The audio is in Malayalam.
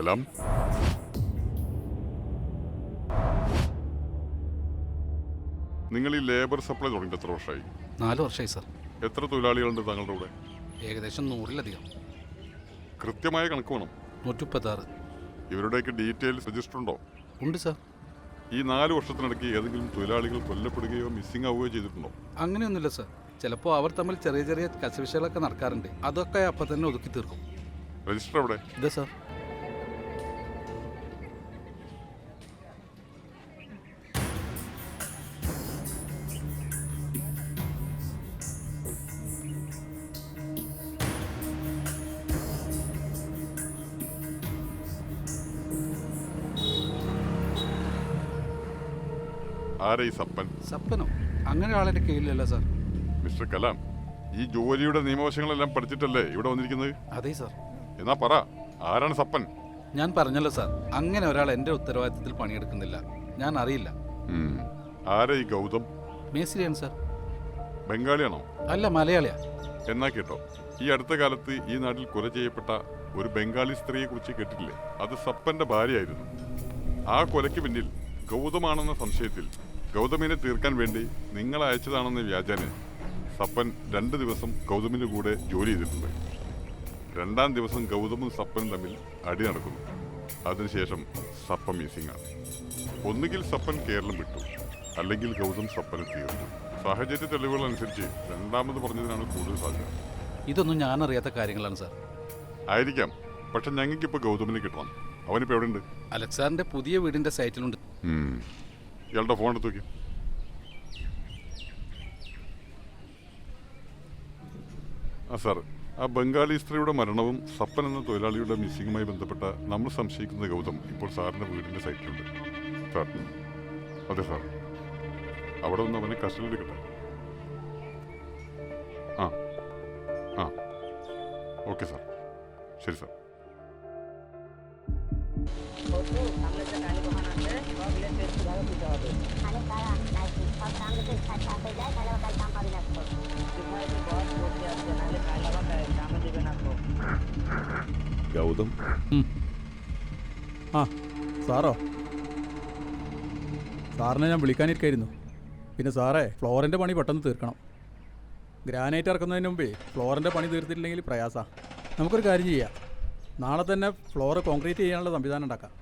കലാം, നിങ്ങൾ ഈ ലേബർ സപ്ലൈ തുടങ്ങിയിട്ട് എത്ര വർഷമായി? 4 വർഷമായി സാർ. എത്ര തൊഴിലാളികളുണ്ട് താങ്കളുടെ കൂടെ? ഏകദേശം 100-ലധികം. കൃത്യമായ കണക്ക് വേണം. 136. ഇവരുടെയൊക്കെ ഡീറ്റെയിൽസ് രജിസ്റ്റർ ഉണ്ടോ? ഉണ്ട് സാർ. ഈ 4 വർഷത്തിനിടയ്ക്ക് ഏതെങ്കിലും തൊഴിലാളികൾ കൊല്ലപ്പെടുകയോ മിസ്സിംഗ് ആവുകയോ ചെയ്തിട്ടുണ്ടോ? അങ്ങനെയൊന്നുമില്ല സാർ. ചിലപ്പോൾ അവർ തമ്മിൽ ചെറിയ ചെറിയ കശവിശകളൊക്കെ നടക്കാറുണ്ട്. അതൊക്കെ അപ്പം തന്നെ ഒതുക്കി തീർക്കും. രജിസ്റ്റർ എവിടെ? ഇതെ സാർ. ആരാ ഈ സപ്പൻ? സപ്പനോ? അങ്ങനെ ആളെൻ്റെ കീഴിലല്ല സാർ. മിസ്റ്റർ കലാം, ഈ ജോലിയുടെ നിയമവശങ്ങളെല്ലാം പഠിച്ചിട്ടല്ലേ ഇവിടെ വന്നിരിക്കുന്നത്? അതെ സാർ. എന്നാ പറ, ആരാണ് സപ്പൻ? ഞാൻ പറഞ്ഞല്ലോ സാർ, അങ്ങനെ ഒരാൾ എൻ്റെ ഉത്തരവാദിത്തത്തിൽ പണിയെടുക്കുന്നില്ല. ഞാൻ അറിയില്ല. ആരാ ഈ ഗൗതം? മേസ്രിയാണ് സാർ. ബംഗാളിയാണോ? അല്ല, മലയാളിയാ. എന്നാ കേട്ടോ, ഈ അടുത്ത കാലത്ത് ഈ നാട്ടിൽ കൊല ചെയ്യപ്പെട്ട ഒരു ബംഗാളി സ്ത്രീയെ കുറിച്ച് കേട്ടിട്ടില്ലേ? അത് സപ്പന്റെ ഭാര്യയായിരുന്നു. ആ കൊലയ്ക്ക് പിന്നിൽ ഗൗതമാണെന്ന സംശയത്തിൽ ഗൗതമിനെ തീർക്കാൻ വേണ്ടി നിങ്ങൾ അയച്ചതാണെന്ന വ്യാജേന സപ്പൻ 2 ദിവസം ഗൗതമിന്റെ കൂടെ ജോലി ചെയ്തിട്ടുണ്ട്. 2-ാം ദിവസം ഗൗതമും സപ്പനും തമ്മിൽ അടി നടക്കുന്നു. അതിനുശേഷം സപ്പൻ മിസ്സിംഗ് ആണ്. ഒന്നുകിൽ സപ്പൻ കേരളം വിട്ടു, അല്ലെങ്കിൽ ഗൗതം സപ്പനെ തീർന്നു. സാഹചര്യ തെളിവുകൾ അനുസരിച്ച് 2ാമത് പറഞ്ഞതിനാണ് കൂടുതൽ സാധ്യത. ഇതൊന്നും ഞാൻ അറിയാത്ത കാര്യങ്ങളാണ് സാർ. ആയിരിക്കാം, പക്ഷെ ഞങ്ങൾക്കിപ്പോൾ ഗൗതമിനെ കിട്ടണം. അവനിപ്പോൾ എവിടെയുണ്ട്? അലക്സാറിന്റെ പുതിയ വീടിന്റെ സൈറ്റിലുണ്ട്. ഇയാളുടെ ഫോൺ എടുത്ത് നോക്കി. സാർ, ആ ബംഗാളി സ്ത്രീയുടെ മരണവും സപ്പൻ എന്ന തൊഴിലാളിയുടെ മിസ്സിങ്ങുമായി ബന്ധപ്പെട്ട നമ്മൾ സംശയിക്കുന്ന ഗൗതം ഇപ്പോൾ സാറിന്റെ വീടിന്റെ സൈറ്റിലുണ്ട്. സാർ, അതെ സാർ, അവിടെ നിന്ന് അവനെ കസ്റ്റഡിയിൽ എടുക്കട്ടെ. ആ ആ ഓക്കെ സാർ, ശരി സാർ. ഗൗതം. ആ സാറോ? സാറിനെ ഞാൻ വിളിക്കാനിരിക്കായിരുന്നു. പിന്നെ സാറേ, ഫ്ലോറിൻ്റെ പണി പെട്ടെന്ന് തീർക്കണം. ഗ്രാനൈറ്റ് ഇറക്കുന്നതിന് മുമ്പേ ഫ്ലോറിൻ്റെ പണി തീർത്തിട്ടില്ലെങ്കിൽ പ്രയാസമാണ്. നമുക്കൊരു കാര്യം ചെയ്യാം, നാളെ തന്നെ ഫ്ലോറ് കോൺക്രീറ്റ് ചെയ്യാനുള്ള സംവിധാനം ഉണ്ടാക്കാം.